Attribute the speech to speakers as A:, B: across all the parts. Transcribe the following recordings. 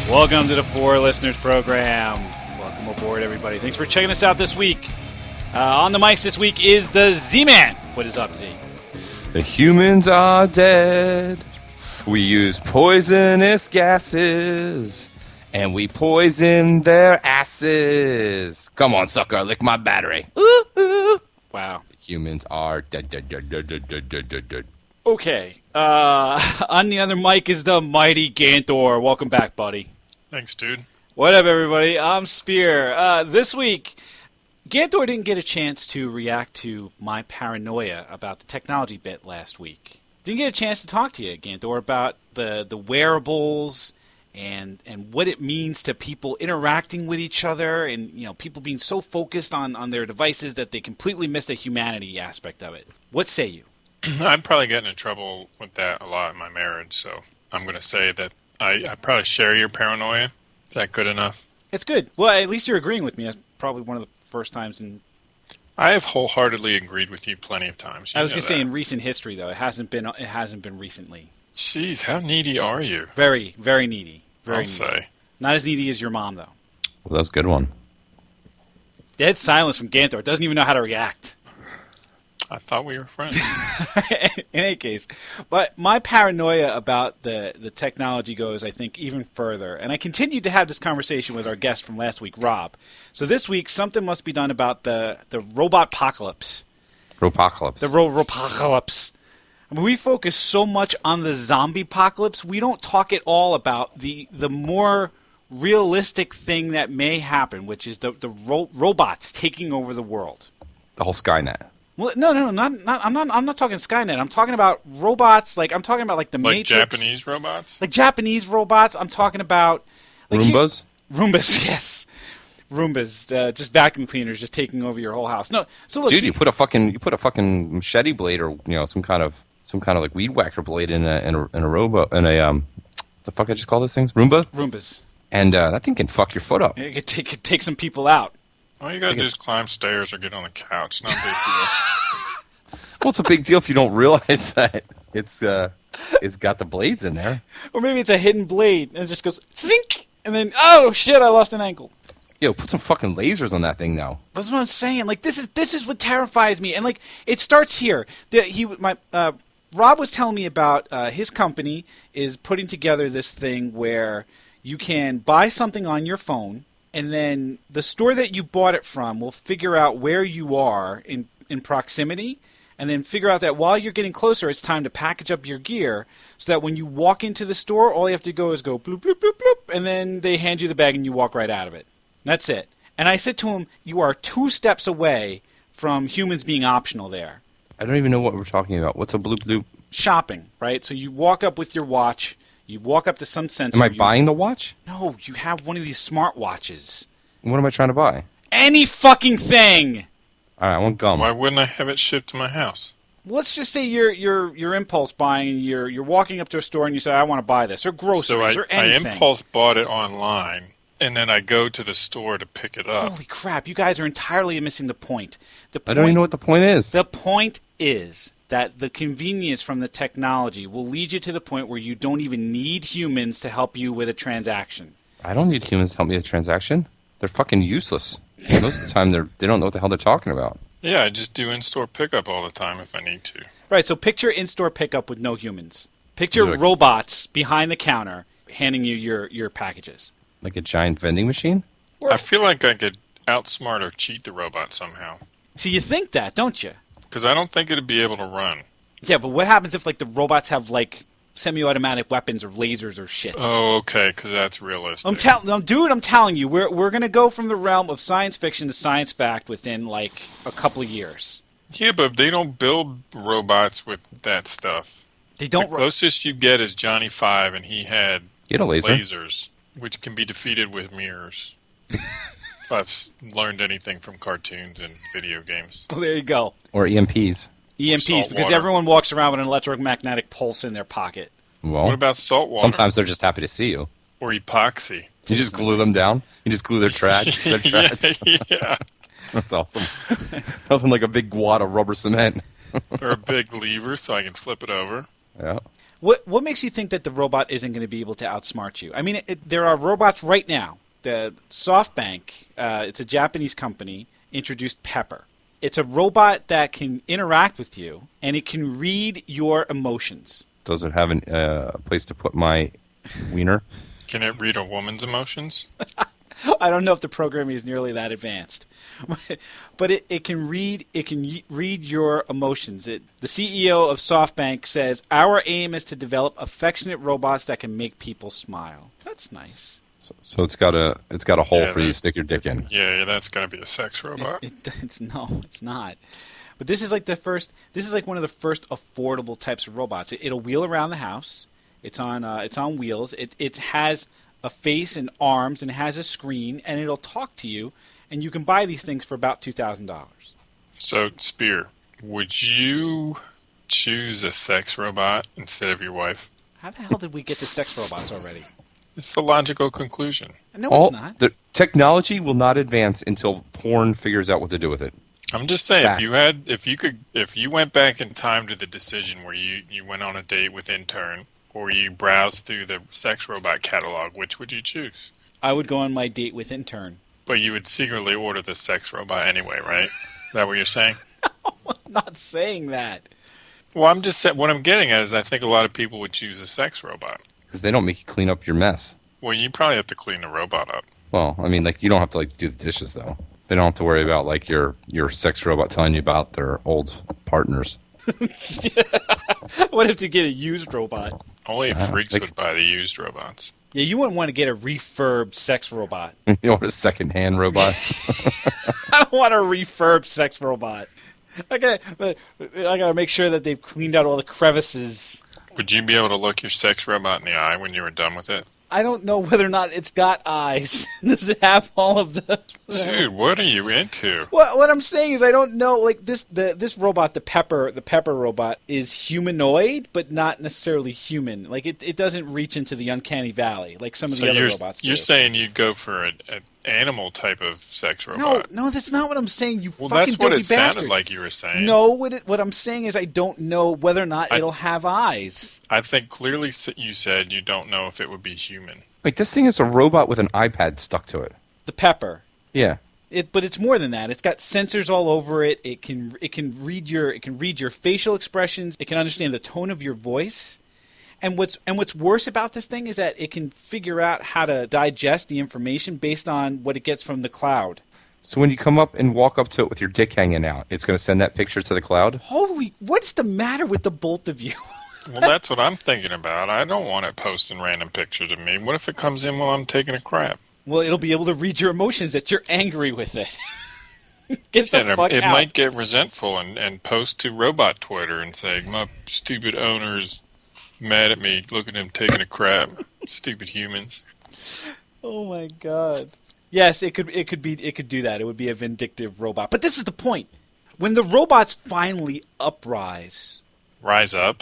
A: Welcome to the Poor Listeners Program. Welcome aboard, everybody. Thanks for checking us out this week. On the mics this week is the Z-Man. What is up, Z?
B: The humans are dead. We use poisonous gases, and we poison their asses. Come on, sucker, lick my battery. Ooh, ooh.
A: Wow.
B: Humans are dead, dead, dead, dead, dead, dead, dead, dead, dead.
A: Okay. On the other mic is the mighty Ganthor. Welcome back, buddy.
C: Thanks, dude.
A: What up, everybody? I'm Spear. This week, Ganthor didn't get a chance to react to my paranoia about the technology bit last week. Didn't get a chance to talk to you, Ganthor, about the wearables and what it means to people interacting with each other, and people being so focused on their devices that they completely miss the humanity aspect of it. What say you?
C: I'm probably getting in trouble with that a lot in my marriage, so I'm going to say that I probably share your paranoia. Is that good enough?
A: It's good. Well, at least you're agreeing with me. That's probably one of the first times in...
C: I have wholeheartedly agreed with you plenty of times.
A: I was going to say in recent history, though. It hasn't been recently.
C: Jeez, how needy are you?
A: Very, very needy. Very
C: I'll
A: needy.
C: say.
A: Not as needy as your mom, though.
B: Well, that's a good one.
A: Dead silence from Ganthor. Doesn't even know how to react.
C: I thought we were friends.
A: In any case. But my paranoia about the technology goes, I think, even further. And I continued to have this conversation with our guest from last week, Rob. So this week, something must be done about the Robotpocalypse.
B: Robotpocalypse.
A: The Robotpocalypse. I mean, we focus so much on the zombie apocalypse, we don't talk at all about the more realistic thing that may happen, which is the robots taking over the world.
B: The whole Skynet.
A: Well, no, I'm not talking Skynet. I'm talking about robots. I'm talking about the
C: like
A: Matrix.
C: Japanese robots?
A: Like Japanese robots. I'm talking about
B: Roombas.
A: Roombas, yes. Roombas, just vacuum cleaners, just taking over your whole house. No, so look,
B: Dude, you put a fucking machete blade or some kind of like weed whacker blade in a the fuck I just call those things?
A: Roombas,
B: and that thing can fuck your foot up.
A: It could take some people out.
C: All you gotta do is climb stairs or get on the couch. Not a big deal.
B: Well, it's a big deal if you don't realize that it's got the blades in there.
A: Or maybe it's a hidden blade and it just goes zink, and then oh shit, I lost an ankle.
B: Yo, put some fucking lasers on that thing now.
A: That's what I'm saying. This is what terrifies me, and it starts here. Rob was telling me about his company is putting together this thing where you can buy something on your phone, and then the store that you bought it from will figure out where you are in proximity, and then figure out that while you're getting closer, it's time to package up your gear so that when you walk into the store, all you have to go is go bloop, bloop, bloop, bloop, and then they hand you the bag and you walk right out of it. That's it. And I said to him, you are 2 steps away from humans being optional there.
B: I don't even know what we're talking about. What's a bloop bloop?
A: Shopping, right? So you walk up with your watch. You walk up to some sensor.
B: Am I buying the watch?
A: No, you have one of these smart watches.
B: What am I trying to buy?
A: Any fucking thing!
B: All right, I want gum.
C: Why wouldn't I have it shipped to my house?
A: Let's just say you're impulse buying, and you're walking up to a store and you say, I want to buy this, or groceries,
C: So
A: or anything.
C: I impulse bought it online, and then I go to the store to pick it up.
A: Holy crap, you guys are entirely missing the point.
B: I don't even know what the point is.
A: The point is that the convenience from the technology will lead you to the point where you don't even need humans to help you with a transaction.
B: I don't need humans to help me with a transaction. They're fucking useless. Most of the time, they don't know what the hell they're talking about.
C: Yeah, I just do in-store pickup all the time if I need to.
A: Right, so picture in-store pickup with no humans. Picture robots behind the counter handing you your packages.
B: Like a giant vending machine?
C: I feel like I could outsmart or cheat the robot somehow.
A: See, you think that, don't you?
C: Because I don't think it'd be able to run.
A: Yeah, but what happens if the robots have semi-automatic weapons or lasers or shit?
C: Oh, okay, because that's realistic.
A: I'm telling you, we're gonna go from the realm of science fiction to science fact within a couple of years.
C: Yeah, but they don't build robots with that stuff.
A: They don't.
C: The closest you get is Johnny Five, and he had
B: a laser.
C: lasers, which can be defeated with mirrors. If I've learned anything from cartoons and video games.
A: Well, there you go.
B: Or EMPs.
A: EMPs, because everyone walks around with an electromagnetic pulse in their pocket.
B: Well,
C: what about salt water?
B: Sometimes they're just happy to see you.
C: Or epoxy.
B: You just glue them down? You just glue their tracks?
C: Yeah.
B: That's awesome. Nothing like a big wad of rubber cement.
C: Or a big lever so I can flip it over.
B: Yeah.
A: What makes you think that the robot isn't going to be able to outsmart you? I mean, there are robots right now. The SoftBank, it's a Japanese company, introduced Pepper. It's a robot that can interact with you, and it can read your emotions.
B: Does it have a place to put my wiener?
C: Can it read a woman's emotions?
A: I don't know if the programming is nearly that advanced, but it can read your emotions. The CEO of SoftBank says our aim is to develop affectionate robots that can make people smile. That's nice.
B: So it's got a hole for you to stick your dick in.
C: Yeah, that's gonna be a sex robot.
A: No, it's not. But this is like one of the first affordable types of robots. It'll wheel around the house. It's on wheels. It has a face and arms, and it has a screen, and it'll talk to you. And you can buy these things for about $2,000.
C: So, Spear, would you choose a sex robot instead of your wife?
A: How the hell did we get to sex robots already?
C: It's the logical conclusion.
A: No, it's not.
B: The technology will not advance until porn figures out what to do with it.
C: I'm just saying,
B: Fact.
C: if you went back in time to the decision where you went on a date with Intern, or you browsed through the sex robot catalog, which would you choose?
A: I would go on my date with Intern.
C: But you would secretly order the sex robot anyway, right? Is that what you're saying?
A: I'm not saying that.
C: Well, I'm just saying, what I'm getting at is I think a lot of people would choose a sex robot.
B: Because they don't make you clean up your mess.
C: Well, you probably have to clean the robot up.
B: Well, I mean, like, you don't have to, like, do the dishes, though. They don't have to worry about, like, your sex robot telling you about their old partners.
A: What if you get a used robot?
C: Only freaks would buy the used robots.
A: Yeah, you wouldn't want to get a refurbed sex robot.
B: You want a second-hand robot?
A: I don't want a refurbed sex robot. I gotta make sure that they've cleaned out all the crevices.
C: Would you be able to look your sex robot in the eye when you were done with it?
A: I don't know whether or not it's got eyes. Does it have all of the...
C: Dude, what are you into?
A: What I'm saying is I don't know. Like this robot, the Pepper robot, is humanoid, but not necessarily human. Like it doesn't reach into the uncanny valley like some of the other robots do.
C: You're saying you'd go for an animal type of sex robot?
A: No, that's not what I'm saying. You
C: well,
A: fucking
C: that's what
A: dopey
C: it
A: bastard.
C: sounded like you were saying.
A: No, what I'm saying is I don't know whether or not it'll have eyes.
C: I think clearly you said you don't know if it would be human.
B: Like, this thing is a robot with an iPad stuck to it.
A: The Pepper.
B: Yeah.
A: But it's more than that. It's got sensors all over it. It can read your facial expressions. It can understand the tone of your voice. And what's worse about this thing is that it can figure out how to digest the information based on what it gets from the cloud.
B: So when you come up and walk up to it with your dick hanging out, it's going to send that picture to the cloud?
A: What's the matter with the both of you?
C: Well, that's what I'm thinking about. I don't want it posting random pictures of me. What if it comes in while I'm taking a crap?
A: Well, it'll be able to read your emotions that you're angry with it. Get the fuck out.
C: It might get resentful and post to robot Twitter and say, my stupid owner's mad at me. Look at him taking a crap. Stupid humans.
A: Oh my god. Yes, it could do that. It would be a vindictive robot. But this is the point. When the robots finally uprise...
C: Rise up.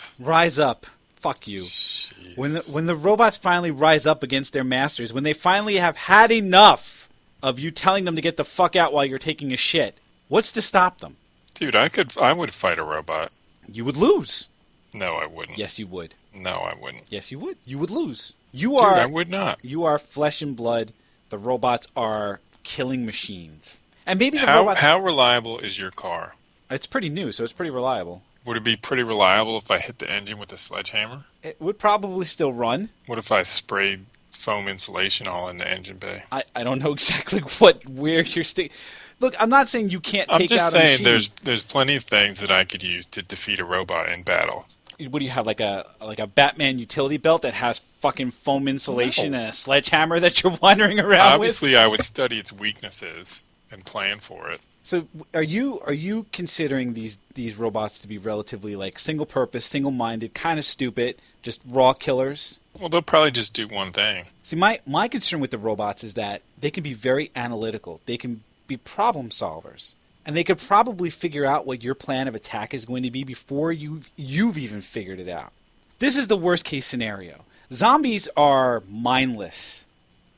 A: Fuck you.
C: Jeez.
A: When the robots finally rise up against their masters, when they finally have had enough of you telling them to get the fuck out while you're taking a shit, what's to stop them?
C: Dude, I would fight a robot.
A: You would lose.
C: No, I wouldn't.
A: Yes, you would.
C: No, I wouldn't.
A: Yes, you would. You would lose.
C: I would not.
A: You are flesh and blood. The robots are killing machines. And maybe the robots...
C: How reliable is your car?
A: It's pretty new, so it's pretty reliable.
C: Would it be pretty reliable if I hit the engine with a sledgehammer?
A: It would probably still run.
C: What if I sprayed foam insulation all in the engine bay?
A: I don't know exactly where you're sticking. Look, I'm not saying you can't take out a machine.
C: I'm just saying there's plenty of things that I could use to defeat a robot in battle.
A: What do you have, like a Batman utility belt that has fucking foam insulation and a sledgehammer that you're wandering around
C: Obviously, I would study its weaknesses and plan for it.
A: So, are you considering these robots to be relatively like single purpose, single minded, kind of stupid, just raw killers?
C: Well, they'll probably just do one thing.
A: See, my concern with the robots is that they can be very analytical. They can be problem solvers. And they could probably figure out what your plan of attack is going to be before you've even figured it out. This is the worst case scenario. Zombies are mindless.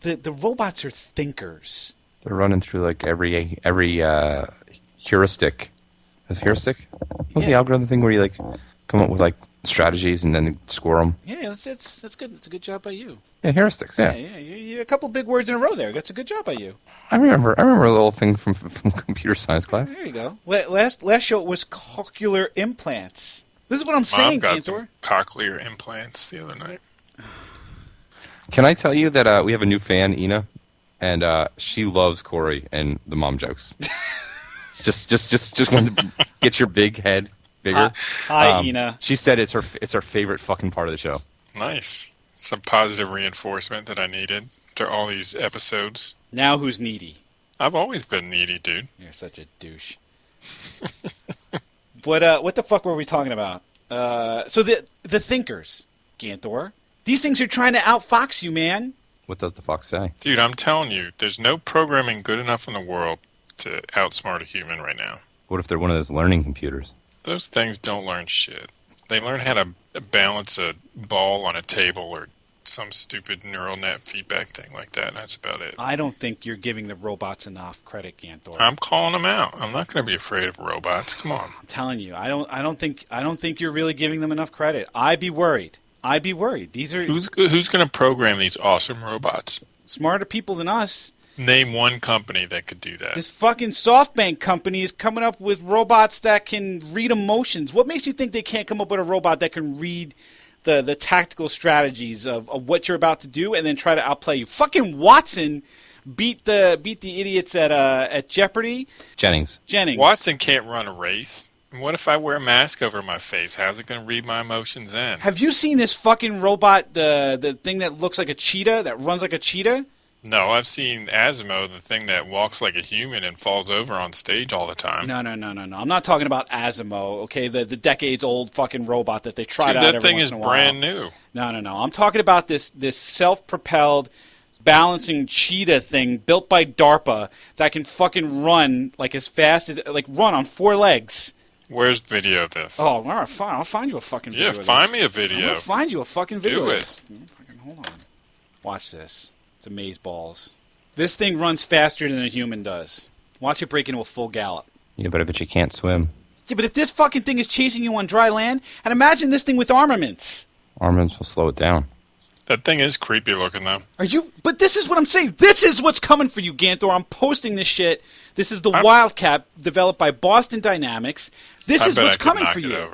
A: The robots are thinkers.
B: They're running through like every heuristic. Is it heuristic? What's the algorithm thing where you like come up with like strategies and then score them.
A: Yeah, that's good. It's a good job by you.
B: Yeah, heuristics. Yeah.
A: Yeah. You a couple big words in a row there. That's a good job by you.
B: I remember a little thing from computer science class.
A: There you go. Last show was cochlear implants. This is what I'm saying,
C: Mom got
A: Ganthor.
C: some cochlear implants the other night.
B: Can I tell you that we have a new fan, Ina, and she loves Corey and the mom jokes. just wanted to get your big head bigger.
A: Hi, Ina.
B: She said it's her favorite fucking part of the show.
C: Nice. Some positive reinforcement that I needed after all these episodes.
A: Now who's needy?
C: I've always been needy, dude.
A: You're such a douche. What the fuck were we talking about? So the thinkers, Ganthor. These things are trying to outfox you, man.
B: What does the fox say?
C: Dude, I'm telling you, there's no programming good enough in the world to outsmart a human right now.
B: What if they're one of those learning computers?
C: Those things don't learn shit. They learn how to balance a ball on a table or some stupid neural net feedback thing like that, and that's about it.
A: I don't think you're giving the robots enough credit, Ganthor.
C: I'm calling them out. I'm not going to be afraid of robots. Come on.
A: I'm telling you, I don't think you're really giving them enough credit. I'd be worried. These are
C: Who's going to program these awesome robots?
A: smarter people than us.
C: Name one company that could do that.
A: This fucking SoftBank company is coming up with robots that can read emotions. What makes you think they can't come up with a robot that can read the tactical strategies of what you're about to do and then try to outplay you? Fucking Watson beat the idiots at Jeopardy.
B: Jennings.
C: Watson can't run a race. And what if I wear a mask over my face? How's it going to read my emotions then?
A: Have you seen this fucking robot, the thing that looks like a cheetah, that runs like a cheetah?
C: No, I've seen Asimo, the thing that walks like a human and falls over on stage all the time.
A: No. I'm not talking about Asimo, okay? The decades-old fucking robot that they tried
C: Dude,
A: out
C: that
A: every
C: thing
A: once
C: is
A: in a while.
C: brand new.
A: No. I'm talking about this self-propelled balancing cheetah thing built by DARPA that can fucking run like as fast as run on 4 legs.
C: Where's video of this?
A: Oh, all right, fine. I'll find you a fucking video.
C: Yeah,
A: of
C: find
A: this.
C: me a
A: I'm
C: video.
A: gonna find you a fucking video.
C: Do
A: of
C: it.
A: this. Fucking hold on. Watch this. It's amazeballs. This thing runs faster than a human does. Watch it break into a full gallop.
B: Yeah, but I bet you can't swim.
A: Yeah, but if this fucking thing is chasing you on dry land, and imagine this thing with armaments.
B: Armaments will slow it down.
C: That thing is creepy looking, though.
A: Are you? But this is what I'm saying. This is what's coming for you, Ganthor. I'm posting this shit. This is the Wildcat developed by Boston Dynamics. This is what's coming for you.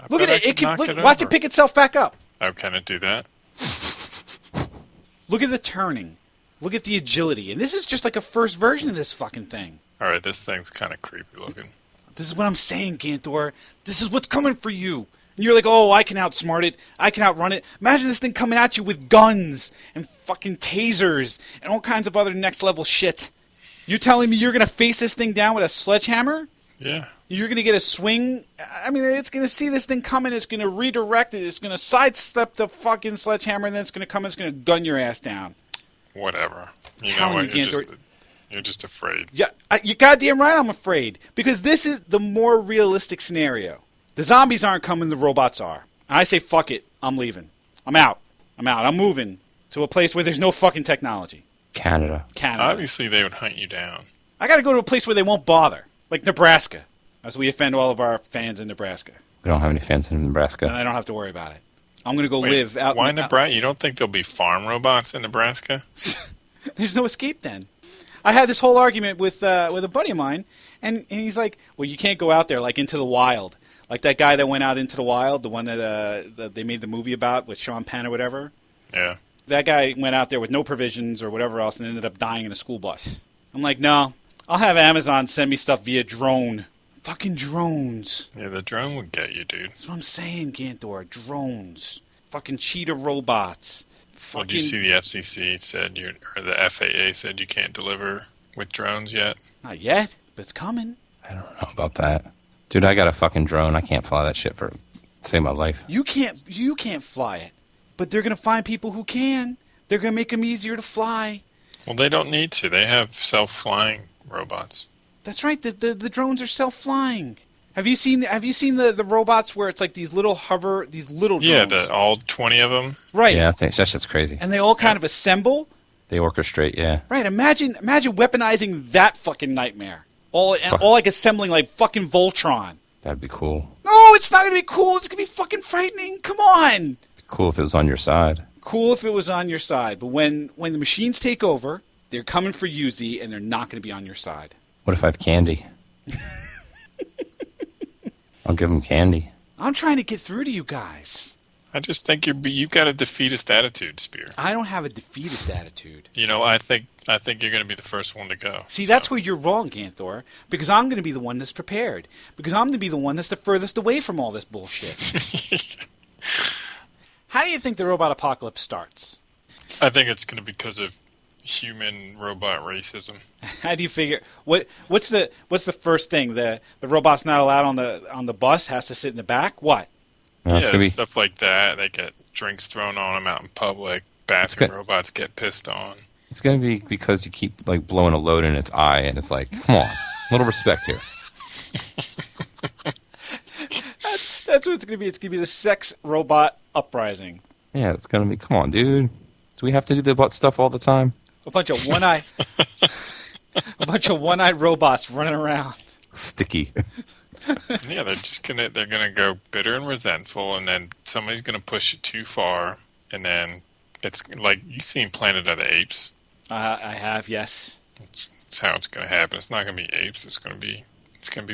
A: Look at it. It can watch it pick itself back up.
C: Oh, can it do that?
A: Look at the turning. Look at the agility. And this is just like a first version of this fucking thing.
C: All right, this thing's kind of creepy looking.
A: This is what I'm saying, Ganthor. This is what's coming for you. And you're like, oh, I can outsmart it. I can outrun it. Imagine this thing coming at you with guns and fucking tasers and all kinds of other next level shit. You're telling me you're going to face this thing down with a sledgehammer?
C: Yeah.
A: You're going to get a swing? I mean, it's going to see this thing coming. It's going to redirect it. It's going to sidestep the fucking sledgehammer, and then it's going to come and it's going to gun your ass down.
C: Whatever. You know
A: Telling
C: what?
A: you,
C: You're just afraid.
A: Yeah, you're goddamn right I'm afraid. Because this is the more realistic scenario. The zombies aren't coming, the robots are. I say, fuck it. I'm leaving. I'm out. I'm moving to a place where there's no fucking technology.
B: Canada.
C: Obviously, they would hunt you down.
A: I got to go to a place where they won't bother. Like Nebraska. As we offend all of our fans in Nebraska.
B: We don't have any fans in Nebraska.
A: And I don't have to worry about it. I'm going to go
C: Wait,
A: live out.
C: Why Nebraska? You don't think there'll be farm robots in Nebraska?
A: There's no escape then. I had this whole argument with a buddy of mine, and he's like, well, you can't go out there, like, into the wild. Like that guy that went out into the wild, the one that they made the movie about with Sean Penn or whatever.
C: Yeah.
A: That guy went out there with no provisions or whatever else and ended up dying in a school bus. I'm like, no, I'll have Amazon send me stuff via drone. Fucking drones.
C: Yeah, the drone would get you, dude.
A: That's what I'm saying, Ganthor. Drones. Fucking cheetah robots.
C: Well, did you see the FCC said or the FAA said you can't deliver with drones yet?
A: Not yet, but it's coming.
B: I don't know about that. Dude, I got a fucking drone. I can't fly that shit for save my life.
A: You can't fly it. But they're going to find people who can. They're going to make them easier to fly.
C: Well, they don't need to. They have self-flying robots.
A: That's right. The drones are self-flying. Have you seen the robots where it's like these little drones?
C: Yeah, all 20 of them.
A: Right.
B: Yeah, that shit's crazy.
A: And they all kind of assemble.
B: They orchestrate, yeah.
A: Right. Imagine weaponizing that fucking nightmare. All like assembling like fucking Voltron.
B: That'd be cool.
A: No, No, it's not gonna be cool. It's gonna be fucking frightening. Come on.
B: Cool if it was on your side.
A: Cool if it was on your side, but when the machines take over, they're coming for you, Z, and they're not gonna be on your side.
B: What if I have candy? I'll give them candy.
A: I'm trying to get through to you guys.
C: I just think you've got a defeatist attitude, Spear.
A: I don't have a defeatist attitude.
C: You know, I think you're going to be the first one to go.
A: See, that's where you're wrong, Ganthor, because I'm going to be the one that's prepared. Because I'm going to be the one that's the furthest away from all this bullshit. How do you think the robot apocalypse starts?
C: I think it's going to be because of human-robot racism.
A: How do you figure? What's the first thing? The robot's not allowed on the bus, has to sit in the back? What?
B: No, it's gonna be...
C: stuff like that. They get drinks thrown on them out in public. Bathroom robots get pissed on.
B: It's going to be because you keep like blowing a load in its eye, and it's like, come on, a little respect here.
A: That's what it's going to be. It's going to be the sex robot uprising.
B: Yeah, it's going to be, come on, dude. Do we have to do the butt stuff all the time?
A: A bunch of one-eyed robots running around.
B: Sticky.
C: Yeah, they're gonna go bitter and resentful, and then somebody's gonna push it too far, and then it's like you've seen Planet of the Apes.
A: I have, yes.
C: It's how it's gonna happen. It's not gonna be apes. It's gonna be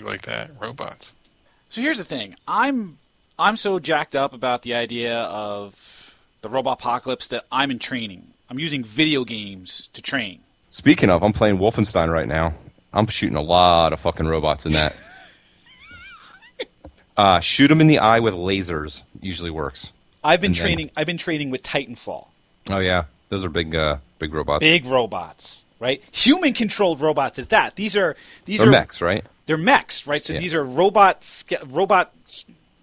C: like that, robots.
A: So here's the thing. I'm so jacked up about the idea of the Robotpocalypse that I'm in training. I'm using video games to train.
B: Speaking of, I'm playing Wolfenstein right now. I'm shooting a lot of fucking robots in that. Shoot them in the eye with lasers. Usually works.
A: I've been training with Titanfall.
B: Oh yeah, those are big robots.
A: Big robots, right? Human-controlled robots at that. These are
B: mechs, right?
A: They're mechs, right? So these are robots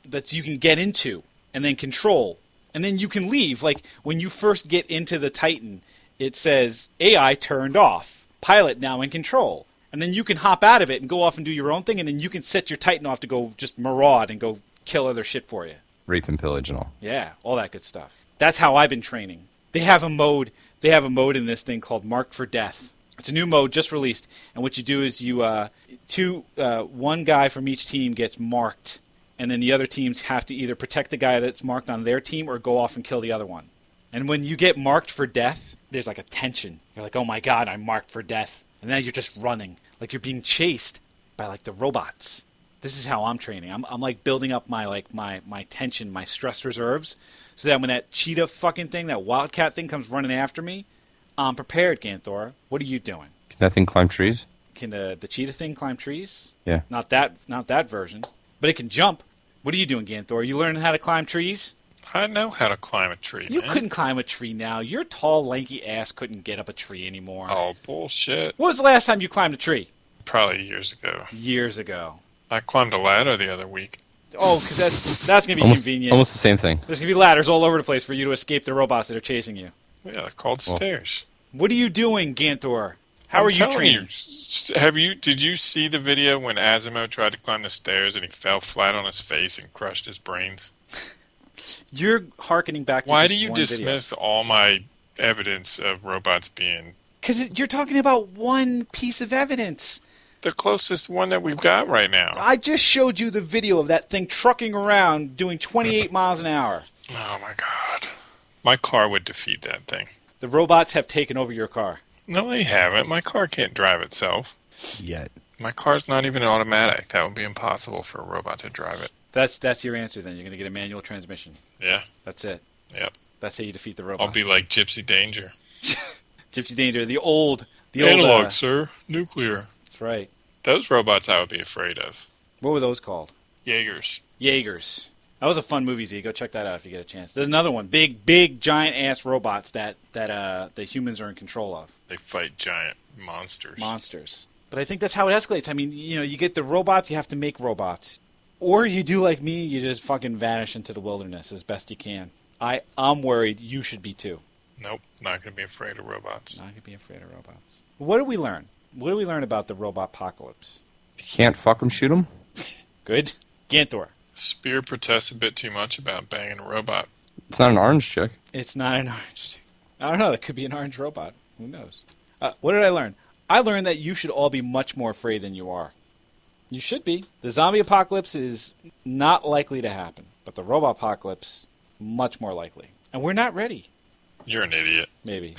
A: that you can get into and then control, and then you can leave. Like when you first get into the Titan, it says AI turned off, pilot now in control. And then you can hop out of it and go off and do your own thing, and then you can set your Titan off to go just maraud and go kill other shit for you.
B: Rape and pillage and all.
A: Yeah, all that good stuff. That's how I've been training. They have a mode in this thing called Marked for Death. It's a new mode just released, and what you do is one guy from each team gets marked, and then the other teams have to either protect the guy that's marked on their team or go off and kill the other one. And when you get marked for death, there's like a tension. You're like, oh my god, I'm marked for death. And then you're just running. Like you're being chased by like the robots. This is how I'm training. I'm like building up my tension, my stress reserves, so that when that cheetah fucking thing, that wildcat thing comes running after me, I'm prepared, Ganthor. What are you doing?
B: Can that thing climb trees?
A: Can the cheetah thing climb trees?
B: Yeah.
A: Not that version. But it can jump. What are you doing, Ganthor? Are you learning how to climb trees?
C: I know how to climb a tree,
A: You
C: man.
A: couldn't climb a tree now. Your tall, lanky ass couldn't get up a tree anymore.
C: Oh, bullshit.
A: When was the last time you climbed a tree?
C: Probably years ago.
A: Years ago.
C: I climbed a ladder the other week.
A: Oh, because that's going to be convenient.
B: Almost the same thing.
A: There's going to be ladders all over the place for you to escape the robots that are chasing you.
C: Yeah, they're called stairs.
A: What are you doing, Ganthor? How are you training?
C: Did you see the video when Asimo tried to climb the stairs and he fell flat on his face and crushed his brains?
A: You're hearkening back to
C: Why
A: just
C: do you
A: one
C: dismiss
A: video.
C: all my evidence of robots being...
A: Because you're talking about one piece of evidence.
C: The closest one that we've got right now.
A: I just showed you the video of that thing trucking around doing 28 miles an hour.
C: Oh my god. My car would defeat that thing.
A: The robots have taken over your car.
C: No, they haven't. My car can't drive itself.
B: Yet.
C: My car's not even automatic. That would be impossible for a robot to drive it.
A: That's your answer then. You're going to get a manual transmission.
C: Yeah.
A: That's it.
C: Yep.
A: That's how you defeat the robots.
C: I'll be like Gypsy Danger.
A: Gypsy Danger, the old
C: Analog, sir. Nuclear.
A: That's right.
C: Those robots I would be afraid of.
A: What were those called?
C: Jaegers.
A: Jaegers. That was a fun movie, Z. Go check that out if you get a chance. There's another one. Big, giant-ass robots that the humans are in control of.
C: They fight giant monsters.
A: Monsters. But I think that's how it escalates. I mean, you get the robots, you have to make robots. Or you do like me, you just fucking vanish into the wilderness as best you can. I'm worried you should be too.
C: Nope, not going to be afraid of robots.
A: Not going to be afraid of robots. What did we learn? What did we learn about the Robotpocalypse?
B: If you can't fuck them, shoot them.
A: Good. Ganthor.
C: Spear protests a bit too much about banging a robot.
B: It's not an orange chick.
A: It's not an orange. I don't know. It could be an orange robot. Who knows? What did I learn? I learned that you should all be much more afraid than you are. You should be. The zombie apocalypse is not likely to happen, but the robot apocalypse, much more likely. And we're not ready.
C: You're an idiot.
A: Maybe.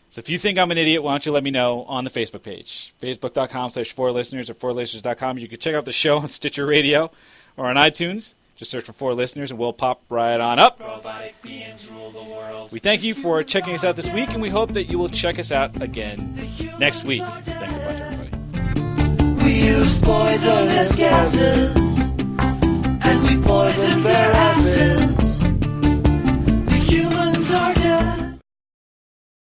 A: So if you think I'm an idiot, why don't you let me know on the Facebook page. Facebook.com/4listeners or 4listeners.com. You can check out the show on Stitcher Radio or on iTunes. Just search for 4 Listeners and we'll pop right on up.
D: Robotic beings rule the world.
A: We thank you for checking us out this week, and we hope that you will check us out again next week. Thanks a bunch, everybody.
D: We use poisonous gases.